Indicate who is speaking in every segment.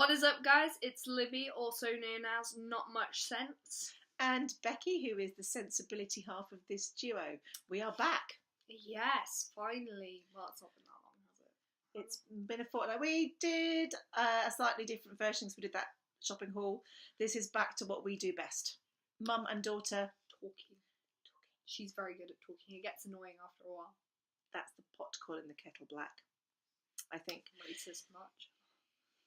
Speaker 1: What is up, guys? It's Libby, also known as Not Much Sense.
Speaker 2: And Becky, who is the sensibility half of this duo. We are back.
Speaker 1: Yes, finally. Well, it's not been that long, has it?
Speaker 2: It's been a fortnight. We did a slightly different version because we did that shopping haul. This is back to what we do best. Mum and daughter.
Speaker 1: Talking. She's very good at talking. It gets annoying after a while.
Speaker 2: That's the pot calling the kettle black, I think.
Speaker 1: Racist much.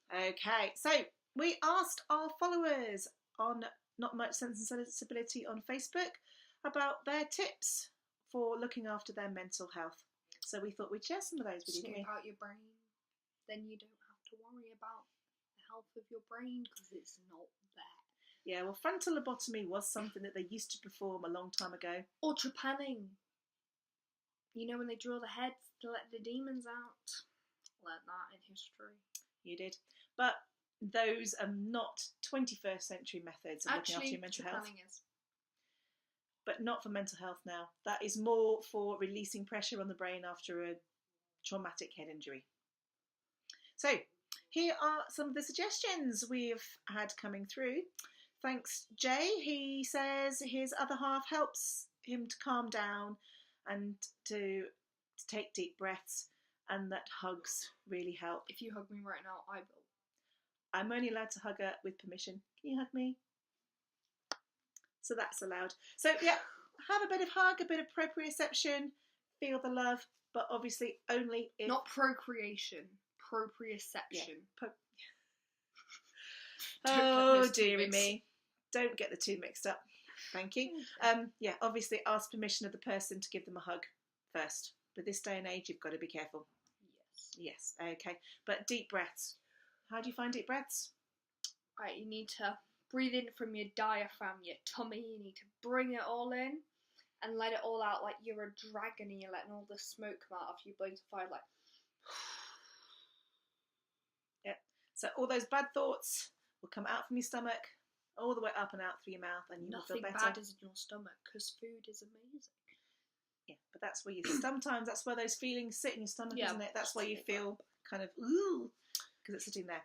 Speaker 2: Okay, so we asked our followers on Not Much Sense and Sensibility on Facebook about their tips for looking after their mental health. So we thought we'd share some of those with you, didn't we?
Speaker 1: Scope out your brain. Then you don't have to worry about the health of your brain because it's not there.
Speaker 2: Yeah, well, frontal lobotomy was something that they used to perform a long time ago.
Speaker 1: Or trepanning. You know when they draw the heads to let the demons out? Learned that in history.
Speaker 2: You did. But those are not 21st century methods of looking after your mental health.
Speaker 1: Is.
Speaker 2: But not for mental health now. That is more for releasing pressure on the brain after a traumatic head injury. So, here are some of the suggestions we've had coming through. Thanks, Jay. He says his other half helps him to calm down and to take deep breaths, and that hugs really help.
Speaker 1: If you hug me right now, I will.
Speaker 2: I'm only allowed to hug her with permission. Can you hug me? So that's allowed. So yeah, have a bit of hug, a bit of proprioception, feel the love, but obviously only if...
Speaker 1: Not procreation, proprioception.
Speaker 2: Yeah. Oh, dearie me. Don't get the two mixed up. Thank you. Yeah, obviously ask permission of the person to give them a hug first. But this day and age, you've got to be careful.
Speaker 1: Yes.
Speaker 2: Yes, okay. But deep breaths. How do you find deep breaths?
Speaker 1: Right, you need to breathe in from your diaphragm, your tummy. You need to bring it all in and let it all out like you're a dragon and you're letting all the smoke come out after you blow to fire, like...
Speaker 2: Yep. So all those bad thoughts will come out from your stomach, all the way up and out through your mouth, and you will feel better.
Speaker 1: Nothing bad is in your stomach, because food is amazing.
Speaker 2: Yeah, but that's where you... Sometimes that's where those feelings sit in your stomach, isn't it? That's where you feel kind of, ooh, because it's sitting there.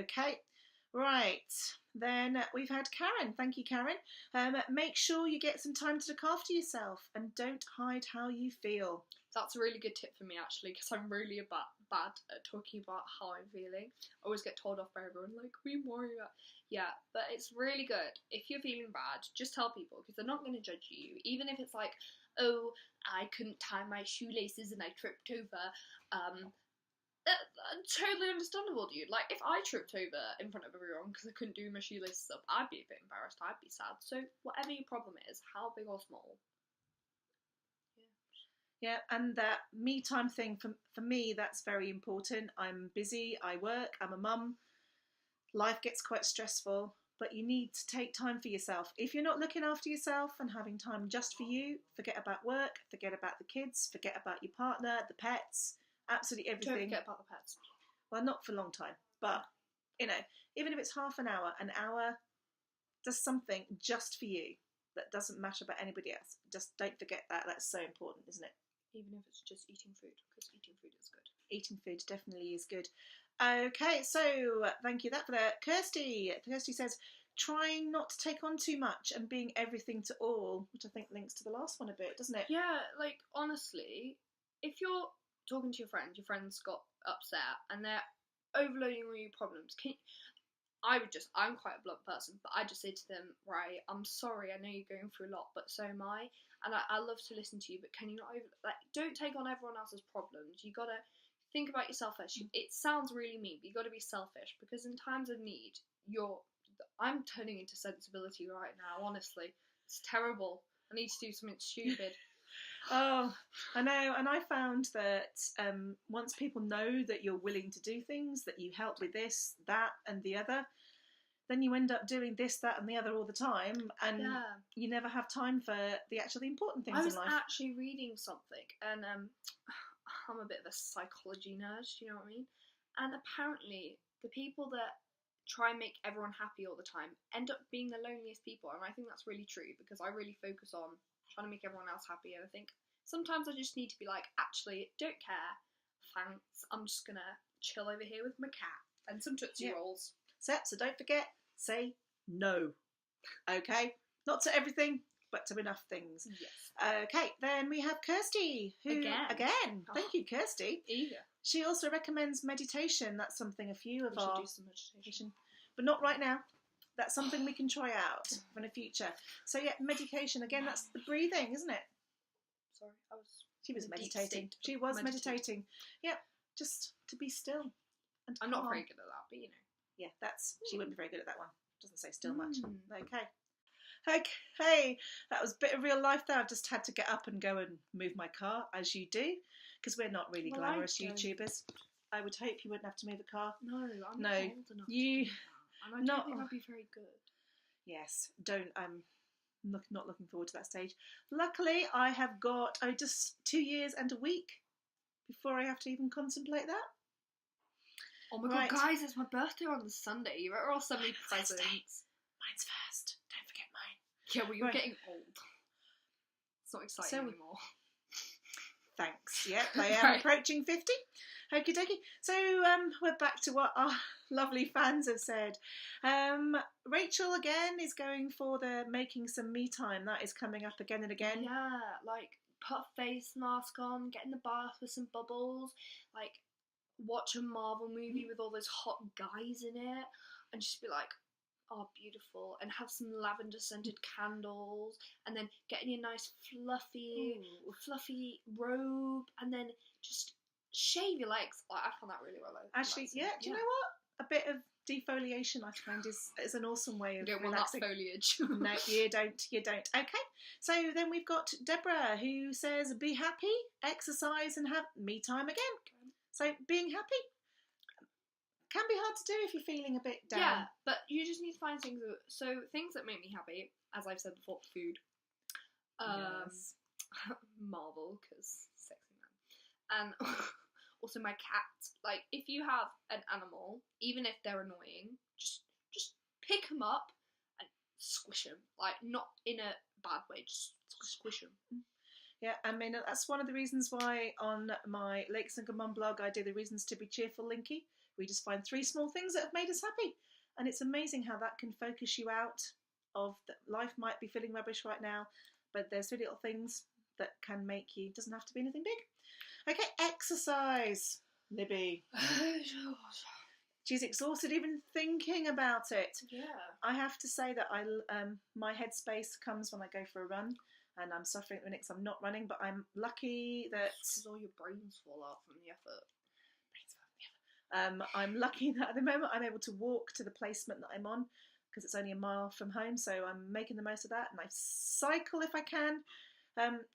Speaker 2: Okay, right. Then we've had Karen. Thank you, Karen. Make sure you get some time to look after yourself and don't hide how you feel.
Speaker 1: That's a really good tip for me, actually, because I'm really bad at talking about how I'm feeling. I always get told off by everyone, like, we worry about... Yeah, but it's really good. If you're feeling bad, just tell people, because they're not going to judge you. Even if it's like, oh, I couldn't tie my shoelaces and I tripped over. Totally understandable, dude. Like, if I tripped over in front of everyone because I couldn't do my shoelaces up, I'd be a bit embarrassed, I'd be sad. So, whatever your problem is, how big or small.
Speaker 2: Yeah, and that me time thing, for me, that's very important. I'm busy, I work, I'm a mum. Life gets quite stressful, but you need to take time for yourself. If you're not looking after yourself and having time just for you, forget about work, forget about the kids, forget about your partner, the pets, absolutely everything.
Speaker 1: Don't forget about the pets.
Speaker 2: Well, not for a long time, but, you know, even if it's half an hour, does something just for you that doesn't matter about anybody else. Just don't forget that. That's so important, isn't it?
Speaker 1: Even if it's just eating food, because eating food is good.
Speaker 2: Eating food definitely is good. Okay, so thank you for that. Kirsty says, trying not to take on too much and being everything to all, which I think links to the last one a bit, doesn't it?
Speaker 1: Yeah, like, honestly, if you're talking to your friends got upset and they're overloading all your problems, I'm quite a blunt person, but I just say to them, right, I'm sorry, I know you're going through a lot, but so am I, and I love to listen to you, but can you not, don't take on everyone else's problems. You gotta think about yourself first. It sounds really mean, but you gotta be selfish, because in times of need, I'm turning into sensibility right now, honestly. It's terrible. I need to do something stupid.
Speaker 2: Oh, I know, and I found that once people know that you're willing to do things, that you help with this, that, and the other, then you end up doing this, that, and the other all the time, and you never have time for the important things in life.
Speaker 1: I was actually reading something, and I'm a bit of a psychology nerd, do you know what I mean? And apparently, the people that try and make everyone happy all the time end up being the loneliest people, and I think that's really true, because I really focus on trying to make everyone else happy, and I think sometimes I just need to be like, actually, don't care, thanks, I'm just gonna chill over here with my cat and some Tootsie Rolls.
Speaker 2: So don't forget, say no. Okay? Not to everything, but to enough things.
Speaker 1: Yes.
Speaker 2: Okay, then we have Kirsty, who again,
Speaker 1: Oh.
Speaker 2: thank you, Kirsty.
Speaker 1: Eager.
Speaker 2: She also recommends meditation. That's something a few of
Speaker 1: We should
Speaker 2: our
Speaker 1: do some meditation.
Speaker 2: but not right now. That's something we can try out in the future. So yeah, meditation again. That's the breathing, isn't it?
Speaker 1: Sorry,
Speaker 2: She was
Speaker 1: in a deep
Speaker 2: meditating.
Speaker 1: state
Speaker 2: She
Speaker 1: of
Speaker 2: was
Speaker 1: meditating.
Speaker 2: meditating. Yeah, just to be still. And
Speaker 1: I'm not
Speaker 2: calm.
Speaker 1: very good at that, but you know.
Speaker 2: Yeah, she wouldn't be very good at that one. Doesn't say still much.
Speaker 1: Mm.
Speaker 2: Okay, that was a bit of real life there. I've just had to get up and go and move my car, as you do, because we're not really
Speaker 1: Well,
Speaker 2: glamorous
Speaker 1: I don't.
Speaker 2: YouTubers. I would hope you wouldn't have to move a car.
Speaker 1: No, I'm
Speaker 2: No,
Speaker 1: not old enough
Speaker 2: you-
Speaker 1: to do that. And I don't think I'd be very good.
Speaker 2: Yes, don't. I'm not looking forward to that stage. Luckily, I have got just 2 years and a week before I have to even contemplate that.
Speaker 1: Oh my
Speaker 2: Right.
Speaker 1: god, guys, it's my birthday on the Sunday. You better all send me
Speaker 2: Thursday.
Speaker 1: presents.
Speaker 2: Mine's first. Don't forget mine.
Speaker 1: Yeah, well, you're
Speaker 2: Right.
Speaker 1: getting old. It's not exciting
Speaker 2: So-
Speaker 1: anymore.
Speaker 2: Thanks. Yep, I am
Speaker 1: Right.
Speaker 2: approaching 50. Okie dokie. So we're back to what our lovely fans have said. Rachel again is going for the making some me time. That is coming up again and again.
Speaker 1: Yeah, like put a face mask on, get in the bath with some bubbles, like watch a Marvel movie with all those hot guys in it, and just be like, oh, beautiful, and have some lavender scented candles, and then get in your nice fluffy robe, and then just shave your legs. I found that really relaxing.
Speaker 2: Actually, yeah. Do you know what? A bit of defoliation, I find, is an awesome way
Speaker 1: You
Speaker 2: of
Speaker 1: don't want that
Speaker 2: relaxing.
Speaker 1: foliage.
Speaker 2: No, you don't. You don't. Okay. So then we've got Deborah, who says, "Be happy, exercise, and have me time again." So being happy can be hard to do if you're feeling a bit down.
Speaker 1: Yeah, but you just need to find things. Things that make me happy, as I've said before, food.
Speaker 2: Yes.
Speaker 1: Marvel, because sexy man, and also my cat. Like, if you have an animal, even if they're annoying, just pick them up and squish them. Like, not in a bad way, just squish them.
Speaker 2: Yeah, I mean, that's one of the reasons why on my Lake Single Mum blog I do the Reasons to Be Cheerful Linky. We just find 3 small things that have made us happy. And it's amazing how that can focus you out of that life might be feeling rubbish right now, but there's 3 little things that can make you, doesn't have to be anything big. Okay, exercise. Libby. She's exhausted even thinking about it.
Speaker 1: Yeah.
Speaker 2: I have to say that my headspace comes when I go for a run. And I'm suffering at the minute because I'm not running, but I'm lucky that...
Speaker 1: Because all your brains fall out from the effort.
Speaker 2: I'm lucky that at the moment I'm able to walk to the placement that I'm on because it's only a mile from home, so I'm making the most of that. And I cycle if I can,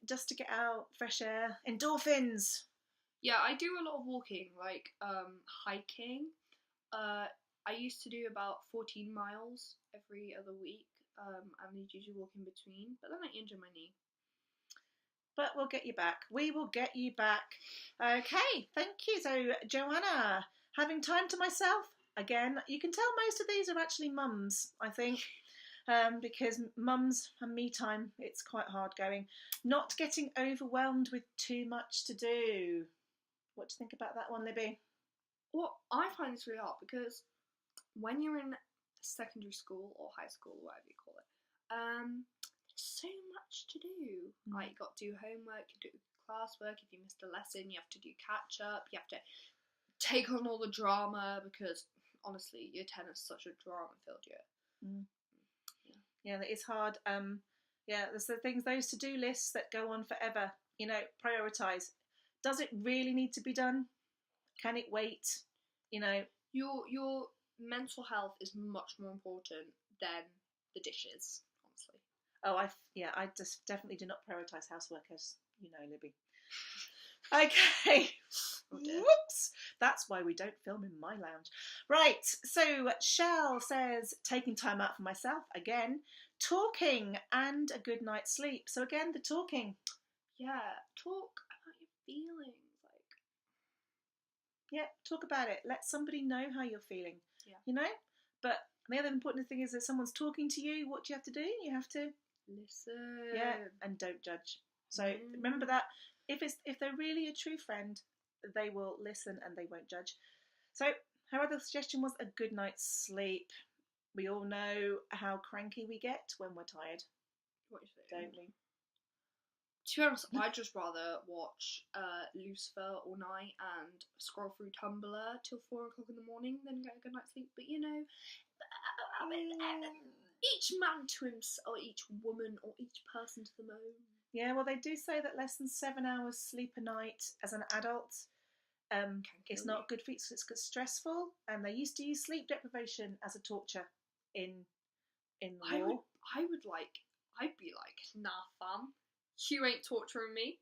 Speaker 2: just to get out, fresh air, endorphins.
Speaker 1: Yeah, I do a lot of walking, like hiking. I used to do about 14 miles every other week. And you'd usually walk in between, but then I injured my knee.
Speaker 2: But we'll get you back. We will get you back. Okay, thank you. So, Joanna, having time to myself. Again, you can tell most of these are actually mums, I think, because mums and me time, it's quite hard going. Not getting overwhelmed with too much to do. What do you think about that one, Libby?
Speaker 1: Well, I find this really hard because when you're in secondary school or high school, whatever you call it, there's so much to do. Like, you got to do homework, you do classwork. If you missed a lesson, you have to do catch up. You have to take on all the drama because honestly, year 10 is such a drama-filled year.
Speaker 2: Yeah, it's hard. Yeah, there's the things, those to-do lists that go on forever. You know, prioritise. Does it really need to be done? Can it wait? You know,
Speaker 1: Your mental health is much more important than the dishes, honestly.
Speaker 2: Oh, I just definitely do not prioritise housework, as you know, Libby. Okay.
Speaker 1: Oh dear.
Speaker 2: Whoops. That's why we don't film in my lounge. Right. So Shell says taking time out for myself again, talking and a good night's sleep. So again, the talking.
Speaker 1: Yeah, talk about your feelings. Like,
Speaker 2: Yeah, talk about it. Let somebody know how you're feeling.
Speaker 1: Yeah.
Speaker 2: You know. But the other important thing is that someone's talking to you. What do you have to do? You have to
Speaker 1: listen.
Speaker 2: Yeah, and don't judge. So remember that if they're really a true friend, they will listen and they won't judge. So Her other suggestion was a good night's sleep. We all know how cranky we get when we're tired,
Speaker 1: What do you think?
Speaker 2: don't we?
Speaker 1: To be honest, I'd just rather watch Lucifer all night and scroll through Tumblr till 4 o'clock in the morning than get a good night's sleep. But you know, each man to himself, or each woman, or each person to their own.
Speaker 2: Yeah, well, they do say that less than 7 hours sleep a night as an adult it's
Speaker 1: kill
Speaker 2: not good for you. It's stressful, and they used to use sleep deprivation as a torture in the war.
Speaker 1: I'd be like, nah, fam, you ain't torturing me.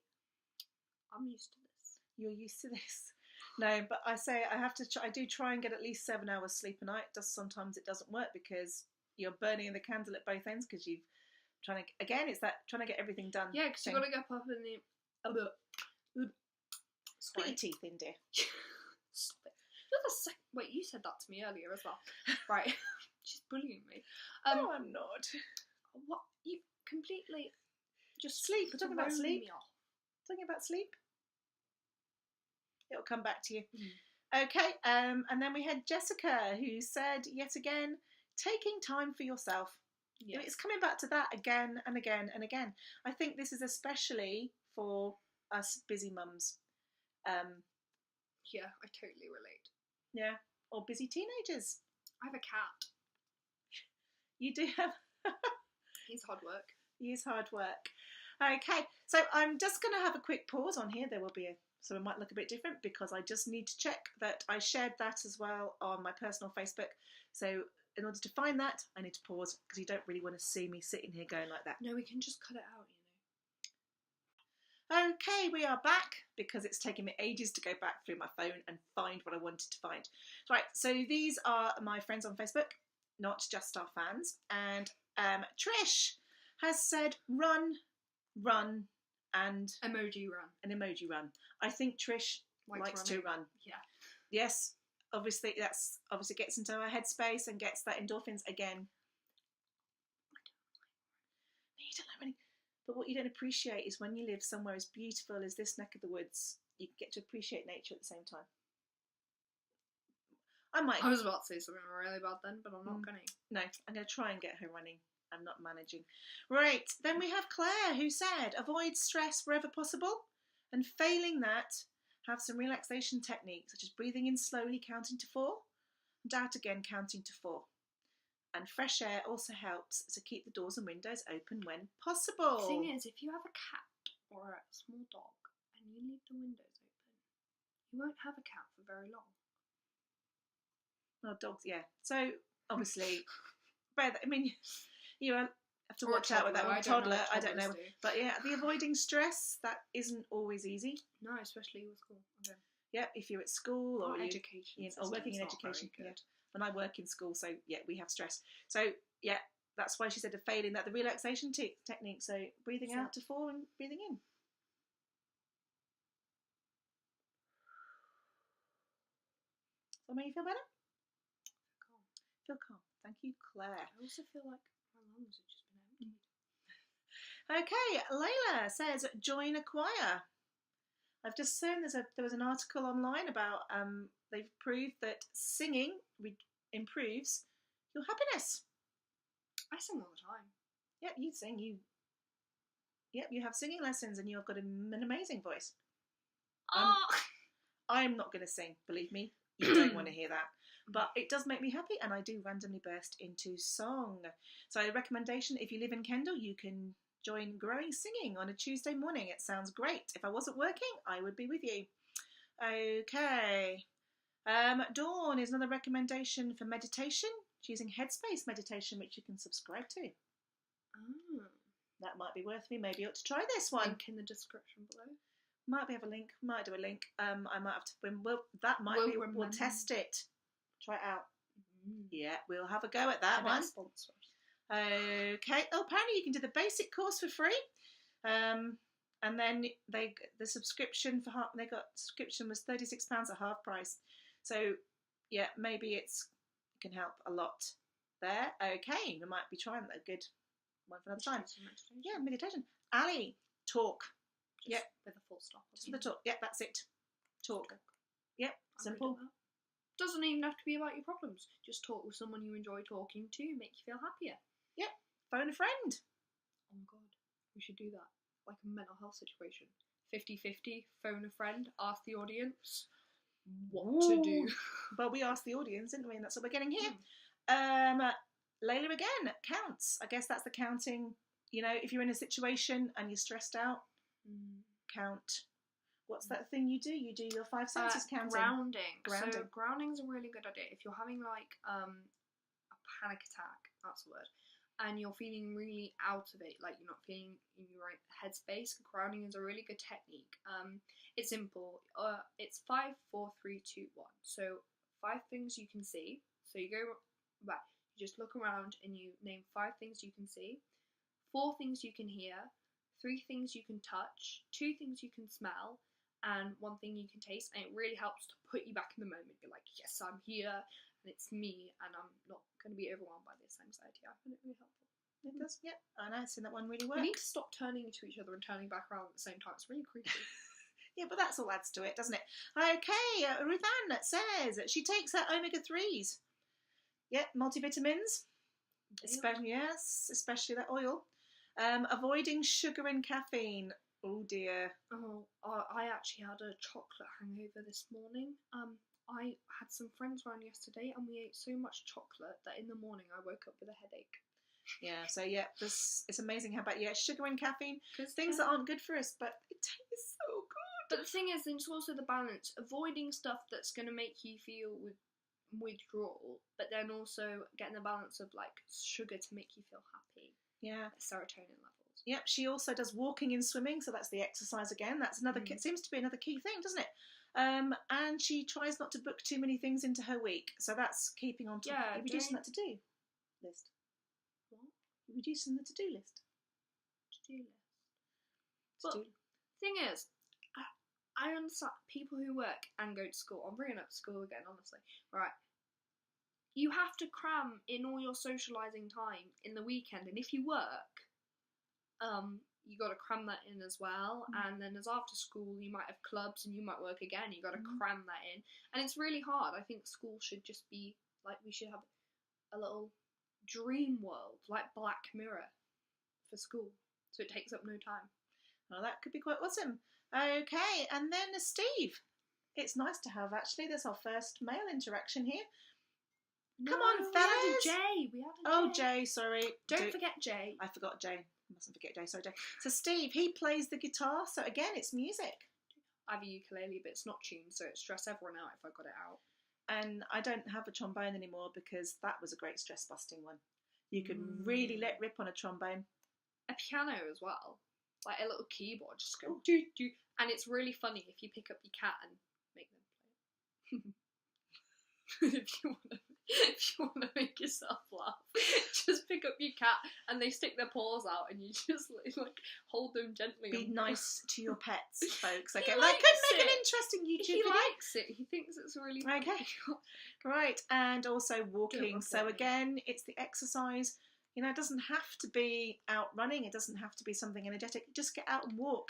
Speaker 1: I'm used to this.
Speaker 2: You're used to this. No, but I say I have to. I do try and get at least 7 hours sleep a night. Sometimes it doesn't work because you're burning the candle at both ends because you've trying to. Again, it's that trying to get everything done.
Speaker 1: Yeah, because you've got to get up in the.
Speaker 2: Put your teeth in, dear.
Speaker 1: Stop it. You're the second. Wait, you said that to me earlier as well. Right. She's bullying me.
Speaker 2: No, I'm not.
Speaker 1: What? You completely just
Speaker 2: sleep. We're talking about
Speaker 1: thrown
Speaker 2: sleep.
Speaker 1: me off.
Speaker 2: Talking about sleep. It'll come back to you.
Speaker 1: Mm.
Speaker 2: Okay. And then we had Jessica, who said yet again, taking time for yourself.
Speaker 1: Yes.
Speaker 2: It's coming back to that again and again and again. I think this is especially for us busy mums.
Speaker 1: Yeah, I totally relate.
Speaker 2: Yeah, or busy teenagers.
Speaker 1: I have a cat.
Speaker 2: You do have.
Speaker 1: He's hard work.
Speaker 2: He is hard work. Okay, so I'm just going to have a quick pause on here. There will be so it might look a bit different because I just need to check that I shared that as well on my personal Facebook. So in order to find that, I need to pause because you don't really want to see me sitting here going like that.
Speaker 1: No, we can just cut it out,
Speaker 2: Okay, we are back because it's taken me ages to go back through my phone and find what I wanted to find. Right, so these are my friends on Facebook, not just our fans. And Trish has said run, and
Speaker 1: Emoji run.
Speaker 2: An emoji run. I think Trish likes to run.
Speaker 1: Yeah.
Speaker 2: Yes, obviously that's obviously gets into her headspace and gets that endorphins again. You don't like running. But what you don't appreciate is when you live somewhere as beautiful as this neck of the woods, you get to appreciate nature at the same time. I
Speaker 1: was about to say something really bad then, but I'm not going to.
Speaker 2: No, I'm going to try and get her running. I'm not managing. Right, then we have Claire, who said, avoid stress wherever possible, and failing that, have some relaxation techniques, such as breathing in slowly, counting to 4, and out again, counting to 4. And fresh air also helps to keep the doors and windows open when possible.
Speaker 1: The thing is, if you have a cat or a small dog and you leave the windows open, you won't have a cat for very long.
Speaker 2: Well, dogs, yeah. So, obviously, you have to watch out with that one. Toddler, I don't know. But yeah, the avoiding stress, that isn't always easy.
Speaker 1: No, especially with school. Okay.
Speaker 2: Yeah, if you're at school or
Speaker 1: education,
Speaker 2: or working in education. Yeah. When I work in school, so yeah, we have stress. So yeah, that's why she said of failing that the relaxation technique. So breathing out to 4 and breathing in. Does that make you feel better?
Speaker 1: Calm.
Speaker 2: Feel calm. Thank you, Claire.
Speaker 1: I also feel like my lungs have just been emptied.
Speaker 2: Okay, Layla says join a choir. I've just seen there was an article online about they've proved that singing improves your happiness.
Speaker 1: I sing all the time.
Speaker 2: Yep, you sing. You have singing lessons and you've got an amazing voice. I'm not going to sing, believe me. You don't want to hear that. But it does make me happy and I do randomly burst into song. So a recommendation, if you live in Kendal, you can join Growing Singing on a Tuesday morning. It sounds great. If I wasn't working, I would be with you. Okay. Dawn is another recommendation for meditation. She's using Headspace meditation, which you can subscribe to.
Speaker 1: Oh.
Speaker 2: That might be worth me. Maybe you ought to try this one.
Speaker 1: Link in the description below.
Speaker 2: Might have a link. Might do a link. I might have to. We'll test it. Try it out.
Speaker 1: Mm.
Speaker 2: Yeah, we'll have a go at that one. Okay. Oh, apparently you can do the basic course for free. And then the subscription subscription was £36 at half price. So yeah, maybe it can help a lot there. Okay, we might be trying that. Good one for another time. Yeah, meditation. Ali, talk.
Speaker 1: Just with a full stop.
Speaker 2: Just with a talk. Yeah, that's it. Talk. Yep, simple.
Speaker 1: Doesn't even have to be about your problems. Just talk with someone you enjoy talking to, make you feel happier.
Speaker 2: Yep. Phone a friend.
Speaker 1: Oh my god, we should do that. Like a mental health situation. 50-50, phone a friend, ask the audience what to do.
Speaker 2: Well, we asked the audience, didn't we? And that's what we're getting here.
Speaker 1: Mm.
Speaker 2: Layla again, counts. I guess that's the counting. You know, if you're in a situation and you're stressed out, count. What's that thing you do? You do your 5 senses counting.
Speaker 1: Grounding.
Speaker 2: Grounding.
Speaker 1: So grounding's a really good idea. If you're having like a panic attack, that's the word, and you're feeling really out of it, like you're not feeling in your right headspace, grounding is a really good technique. It's simple. It's 5, 4, 3, 2, 1. So 5 things you can see. So you go back. You just look around and you name 5 things you can see, 4 things you can hear, 3 things you can touch, 2 things you can smell, and 1 thing you can taste. And it really helps to put you back in the moment. You're like, yes, I'm here, and it's me, and I'm not going to be overwhelmed by this anxiety. I find it really helpful.
Speaker 2: It does, yeah. I know, I've seen that one really work.
Speaker 1: We need to stop turning to each other and turning back around at the same time. It's really creepy.
Speaker 2: Yeah, but that's all adds to it, doesn't it? Okay, Ruthann says she takes her omega-3s. Yeah, multivitamins. Especially that oil. Avoiding sugar and caffeine. Oh dear.
Speaker 1: Oh, I actually had a chocolate hangover this morning. I had some friends around yesterday and we ate so much chocolate that in the morning I woke up with a headache.
Speaker 2: Yeah, so yeah, it's amazing how about sugar and caffeine, things that aren't good for us, but it tastes so good.
Speaker 1: But the thing is, it's also the balance, avoiding stuff that's going to make you feel withdrawal, but then also getting the balance of like sugar to make you feel happy.
Speaker 2: Yeah,
Speaker 1: serotonin levels.
Speaker 2: Yep, she also does walking and swimming, so that's the exercise again. That's another seems to be another key thing, doesn't it? And she tries not to book too many things into her week, so that's keeping on top.
Speaker 1: Yeah,
Speaker 2: reducing that to-do list.
Speaker 1: What?
Speaker 2: Reducing the to-do list.
Speaker 1: To-do list. Well, thing is, I understand people who work and go to school. I'm bringing up school again, honestly. Right. You have to cram in all your socialising time in the weekend, and if you work, you got to cram that in as well. And then as after school, you might have clubs and you might work again. You got to cram that in, and it's really hard. I think school should just be like, we should have a little dream world like Black Mirror for school, so it takes up no time.
Speaker 2: Well, that could be quite awesome. Okay, and then Steve. It's nice to have, actually. There's our first male interaction here. Come on, fellas.
Speaker 1: We had a Jay.
Speaker 2: Jay, sorry.
Speaker 1: Don't forget Jay.
Speaker 2: I forgot Jay. Mustn't forget Jay, sorry, Jay. So Steve, he plays the guitar, so again, it's music.
Speaker 1: I have a ukulele, but it's not tuned, so it'd stress everyone out if I got it out.
Speaker 2: And I don't have a trombone anymore because that was a great stress-busting one. You could really let rip on a trombone.
Speaker 1: A piano as well. Like a little keyboard, just go do. And it's really funny if you pick up your cat and make them play it. if you want to make yourself laugh, just pick up your cat and they stick their paws out and you just like hold them gently.
Speaker 2: Be nice to your pets, folks. Okay,
Speaker 1: that
Speaker 2: could make an interesting YouTube
Speaker 1: video.
Speaker 2: He
Speaker 1: likes it. He thinks it's really funny.
Speaker 2: Okay. Right, and also walking. So again, it's the exercise. You know, it doesn't have to be out running. It doesn't have to be something energetic. Just get out and walk.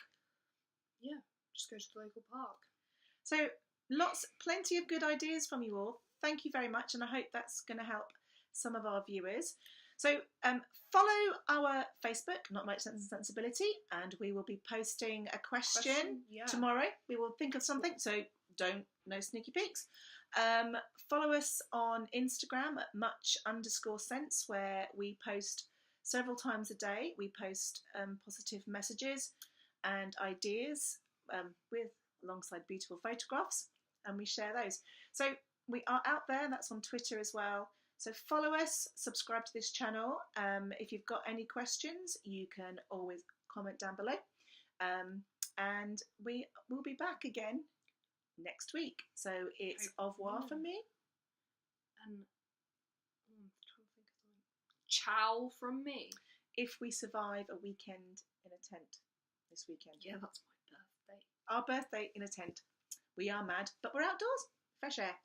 Speaker 1: Yeah, just go to the local park.
Speaker 2: So plenty of good ideas from you all. Thank you very much, and I hope that's going to help some of our viewers. So follow our Facebook, Not Much Sense and Sensibility, and we will be posting a question tomorrow. We will think of something, so no sneaky peeks. Follow us on Instagram at much_sense, where we post several times a day. We post positive messages and ideas alongside beautiful photographs, and we share those. So we are out there. That's on Twitter as well. So follow us, subscribe to this channel. If you've got any questions, you can always comment down below. And we will be back again next week. So it's au revoir from me.
Speaker 1: And I'm trying to think of something. Ciao from me.
Speaker 2: If we survive a weekend in a tent this weekend.
Speaker 1: Yeah, that's my birthday.
Speaker 2: Our birthday in a tent. We are mad, but we're outdoors. Fresh air.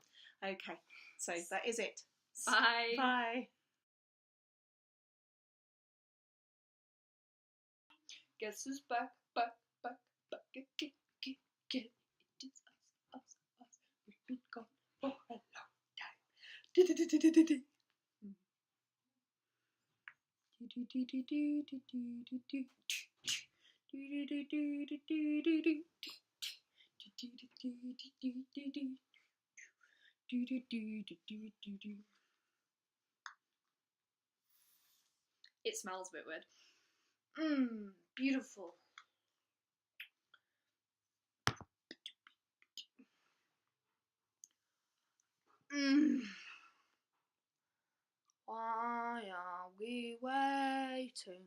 Speaker 2: Okay, so that is it.
Speaker 1: Bye.
Speaker 2: Bye.
Speaker 1: Guess who's back again. It is us. We've been gone for a long It smells a bit weird. Beautiful. Why are we waiting?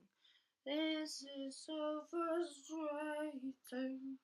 Speaker 1: This is so frustrating.